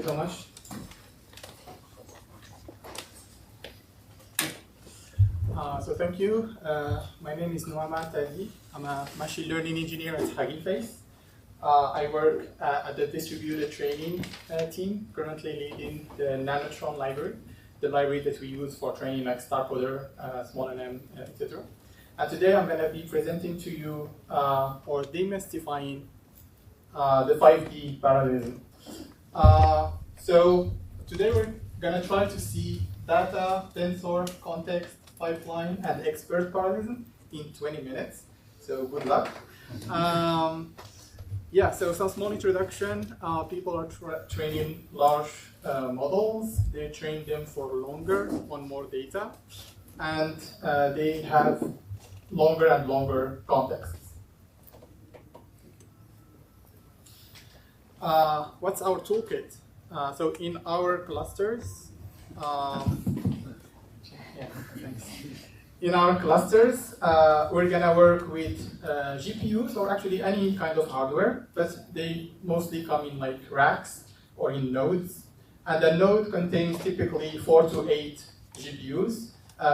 so much. So thank you. My name is Nouamane Tazi. I'm a machine learning engineer at Hugging Face. I work at the distributed training team, currently leading the Nanotron library, the library that we use for training like StarCoder, SmallNM, etc. And today I'm going to be presenting to you or demystifying the 5D parallelism. So today we're going to try to see data, tensor, context, pipeline, and expert parallelism in 20 minutes. So good luck. Yeah, so some small introduction. People are training large models. They train them for longer on more data. And they have longer and longer contexts. What's our toolkit? So in our clusters, in our clusters, we're gonna work with GPUs or actually any kind of hardware, but they mostly come in like racks or in nodes. And the node contains typically 4 to 8 GPUs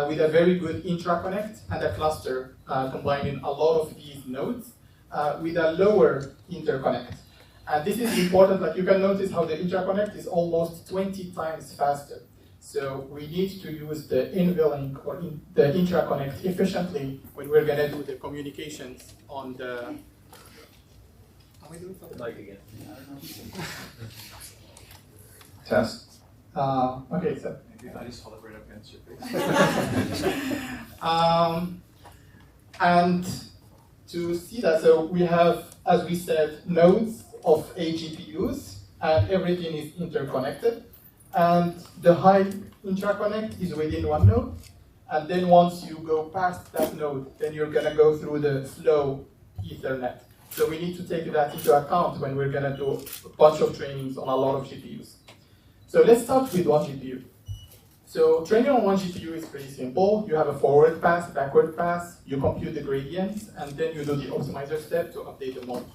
with a very good intraconnect and a cluster combining a lot of these nodes with a lower interconnect. And this is important, like you can notice how the interconnect is almost 20 times faster. So we need to use the NVLink or the intraconnect efficiently when we're going to do the communications on the... Are we doing something? Like again. Test. Okay, so... Everybody celebrate against your face. And to see that, so we have, as we said, nodes of 8 GPUs, and everything is interconnected. And the high interconnect is within one node. And then once you go past that node, then you're going to go through the slow Ethernet. So we need to take that into account when we're going to do a bunch of trainings on a lot of GPUs. So let's start with one GPU. So training on one GPU is pretty simple. You have a forward pass, backward pass, you compute the gradients, and then you do the optimizer step to update the model.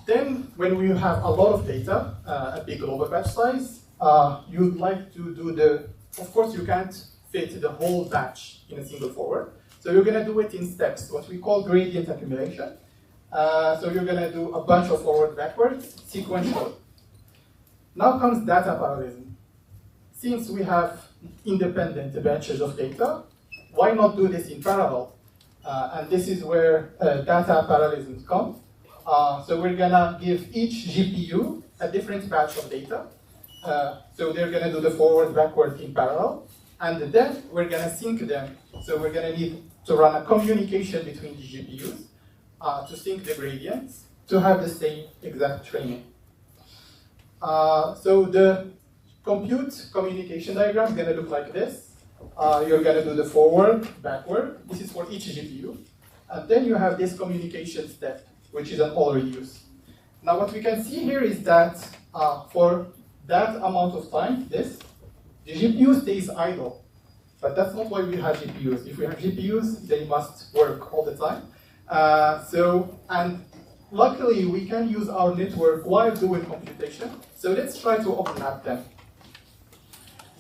Then, when we have a lot of data, a big global batch size, you'd like to do of course you can't fit the whole batch in a single forward. So you're gonna do it in steps, what we call gradient accumulation. So you're gonna do a bunch of forward, backwards, sequential. Now comes data parallelism. Since we have independent batches of data, why not do this in parallel? And this is where data parallelism comes. So we're gonna give each GPU a different batch of data. So they're gonna do the forward, backward in parallel. And then we're gonna sync them. So we're gonna need to run a communication between the GPUs to sync the gradients to have the same exact training. So the compute communication diagram is gonna look like this. You're gonna do the forward, backward. This is for each GPU. And then you have this communication step, which is an all reuse. Now what we can see here is that for that amount of time, the GPU stays idle. But that's not why we have GPUs. If we have GPUs, they must work all the time. And luckily we can use our network while doing computation. So let's try to overlap them.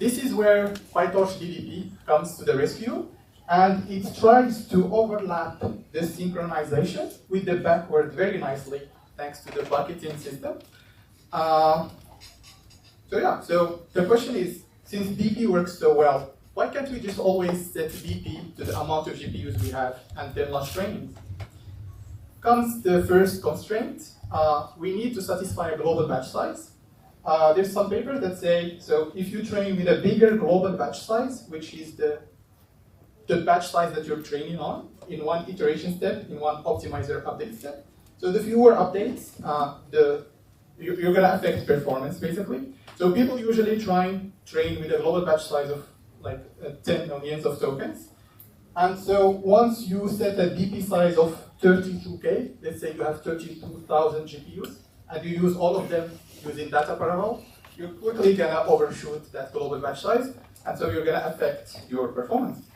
This is where PyTorch DDP comes to the rescue. And it tries to overlap the synchronization with the backward very nicely, thanks to the bucketing system. So the question is, since BP works so well, why can't we just always set BP to the amount of GPUs we have and then launch trainings? Comes the first constraint. We need to satisfy a global batch size. There's some papers that say, so if you train with a bigger global batch size, which is the batch size that you're training on in one iteration step, in one optimizer update step. So the fewer updates, you're going to affect performance, basically. So people usually try and train with a global batch size of like 10 millions of tokens. And so once you set a BP size of 32K, let's say you have 32,000 GPUs, and you use all of them using data parallel, you're quickly going to overshoot that global batch size, and so you're going to affect your performance.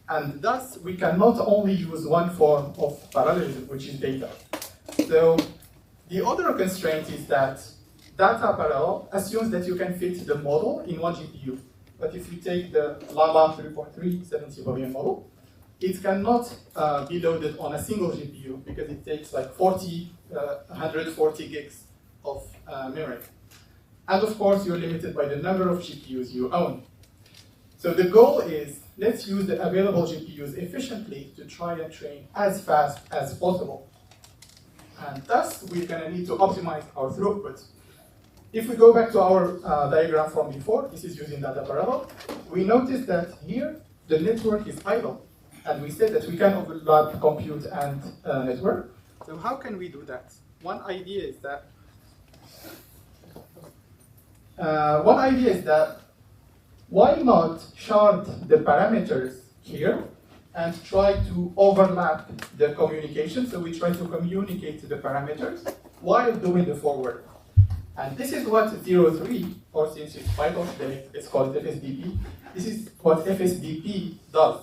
And thus, we can not only use one form of parallelism, which is data. So the other constraint is that data parallel assumes that you can fit the model in one GPU. But if you take the Llama 3.3 70 billion model, it cannot be loaded on a single GPU because it takes like 140 gigs of memory. And of course, you're limited by the number of GPUs you own. So the goal is, let's use the available GPUs efficiently to try and train as fast as possible. And thus, we're going to need to optimize our throughput. If we go back to our diagram from before, this is using data parallel, we notice that here, the network is idle. And we said that we can overlap compute and network. So how can we do that? One idea is that why not shard the parameters here and try to overlap the communication? So we try to communicate the parameters while doing the forward. And this is what 03, or since it's Python today, it's called FSDP. This is what FSDP does.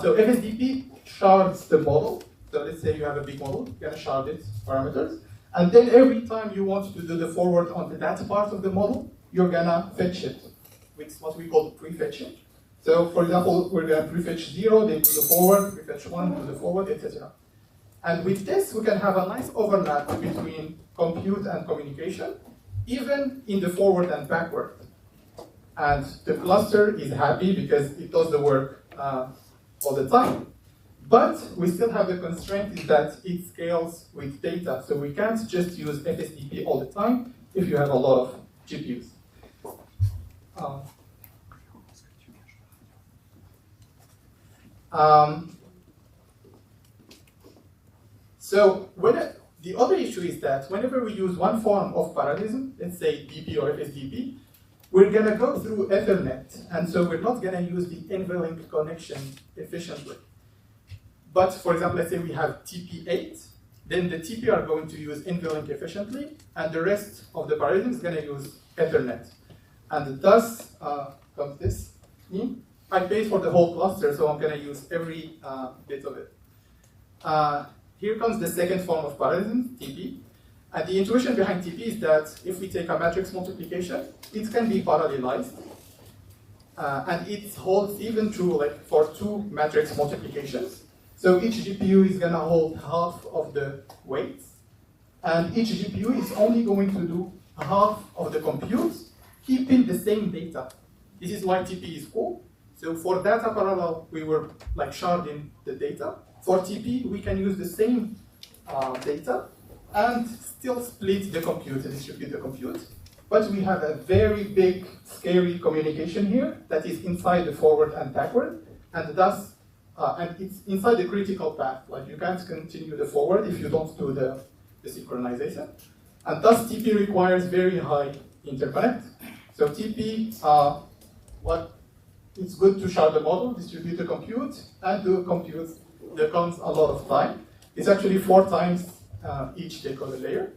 So FSDP shards the model. So let's say you have a big model, you're going to shard its parameters. And then every time you want to do the forward on that part of the model, you're going to fetch it with what we call prefetching. So for example, we're going to prefetch 0, then do the forward, prefetch 1, do the forward, etc. And with this, we can have a nice overlap between compute and communication, even in the forward and backward. And the cluster is happy because it does the work all the time. But we still have the constraint is that it scales with data. So we can't just use FSDP all the time if you have a lot of GPUs. So the other issue is that whenever we use one form of parallelism, let's say DP or FSDP, we're going to go through Ethernet, and so we're not going to use the NVLink connection efficiently. But for example, let's say we have TP8, then the TP are going to use NVLink efficiently, and the rest of the parallelism is going to use Ethernet. And thus comes this. I paid for the whole cluster, so I'm going to use every bit of it. Here comes the second form of parallelism, TP. And the intuition behind TP is that if we take a matrix multiplication, it can be parallelized. And it holds even true like for two matrix multiplications. So each GPU is going to hold half of the weights. And each GPU is only going to do half of the compute, keeping the same data. This is why TP is cool. So for data parallel, we were like sharding the data. For TP, we can use the same data and still split the compute and distribute the compute. But we have a very big, scary communication here that is inside the forward and backward, and thus, and it's inside the critical path. Like you can't continue the forward if you don't do the synchronization. And thus, TP requires very high interconnect. So TP, it's good to shard the model, distribute the compute, and do compute that comes a lot of time. It's actually 4 times each decoder layer.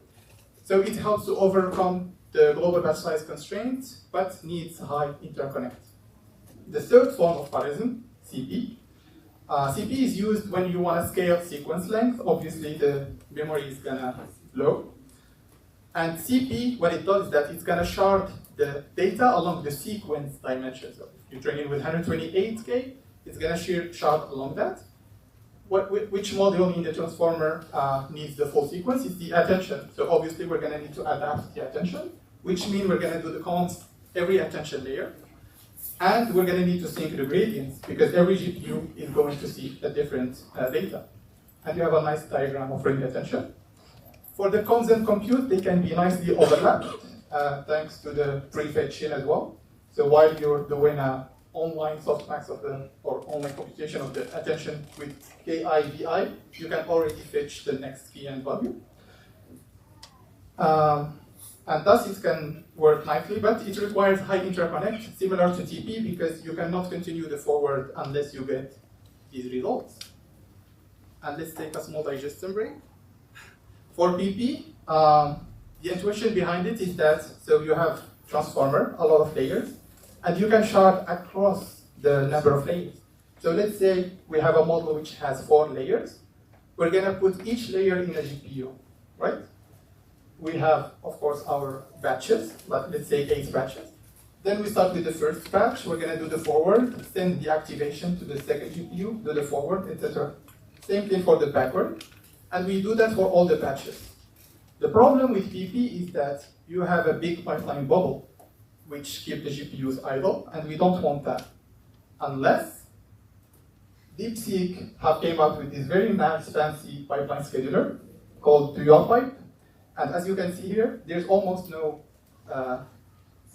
So it helps to overcome the global batch size constraint, but needs high interconnect. The third form of parallelism, CP. CP is used when you want to scale sequence length. Obviously, the memory is going to low. And CP, what it does is that it's going to shard the data along the sequence dimension. So if you train it with 128K, it's going to shard along that. Which module in the transformer needs the full sequence is the attention. So obviously we're going to need to adapt the attention, which means we're going to do the counts every attention layer. And we're going to need to sync the gradients because every GPU is going to see a different data. And you have a nice diagram of ring attention. For the constant compute, they can be nicely overlapped thanks to the prefetching as well. So while you're doing a online softmax or online computation of the attention with KIVI, you can already fetch the next key and value. And thus it can work nicely, but it requires high interconnect, similar to TP, because you cannot continue the forward unless you get these results. And let's take a small digestion break. For PP, the intuition behind it is that, so you have transformer, a lot of layers, and you can shard across the number of layers. So let's say we have a model which has 4 layers. We're going to put each layer in a GPU, right? we have, of course, our batches, like let's say 8 batches. Then we start with the first batch. We're going to do the forward, send the activation to the second GPU, do the forward, etc. Same thing for the backward. And we do that for all the batches. The problem with PP is that you have a big pipeline bubble, which keeps the GPUs idle, and we don't want that. Unless DeepSeek have came up with this very nice, fancy pipeline scheduler called DualPipe. And as you can see here, there's almost no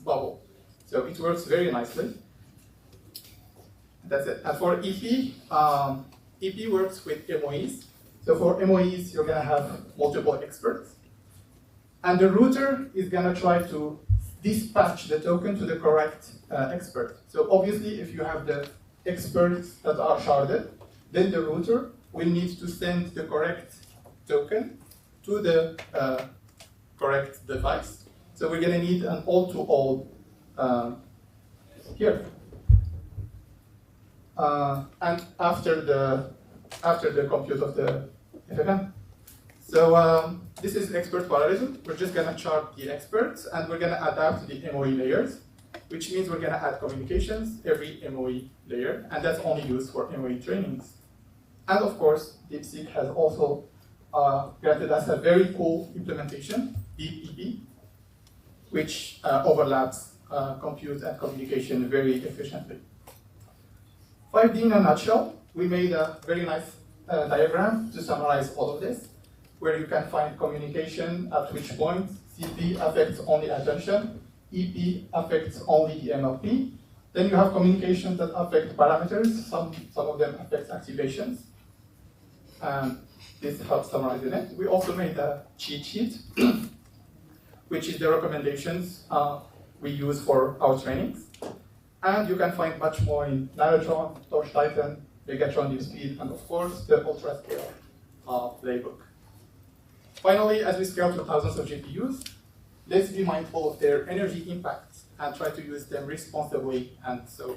bubble. So it works very nicely. That's it. And for EP, EP works with MOEs. So for MOEs, you're going to have multiple experts. And the router is going to try to dispatch the token to the correct expert. So obviously, if you have the experts that are sharded, then the router will need to send the correct token to the correct device. So we're going to need an all-to-all here. And after the compute of the FFM. So this is expert parallelism. We're just going to chart the experts, and we're going to adapt the MOE layers, which means we're going to add communications every MOE layer, and that's only used for MOE trainings. And of course, DeepSeek has also granted us a very cool implementation, DeepEP, which overlaps compute and communication very efficiently. 5D in a nutshell, we made a very nice diagram to summarize all of this, where you can find communication at which point CP affects only attention, EP affects only the MLP. Then you have communications that affect parameters, some of them affect activations. This helps summarize it. We also made a cheat sheet, which is the recommendations we use for our trainings. And you can find much more in Narratron, Torch Titan, Megatron NewSpeed, and of course the UltraScale playbook. Finally, as we scale to thousands of GPUs, let's be mindful of their energy impacts and try to use them responsibly, and so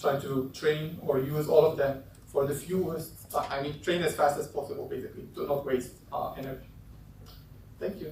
try to train or use all of them for the fewest, train as fast as possible, basically, to not waste energy. Thank you.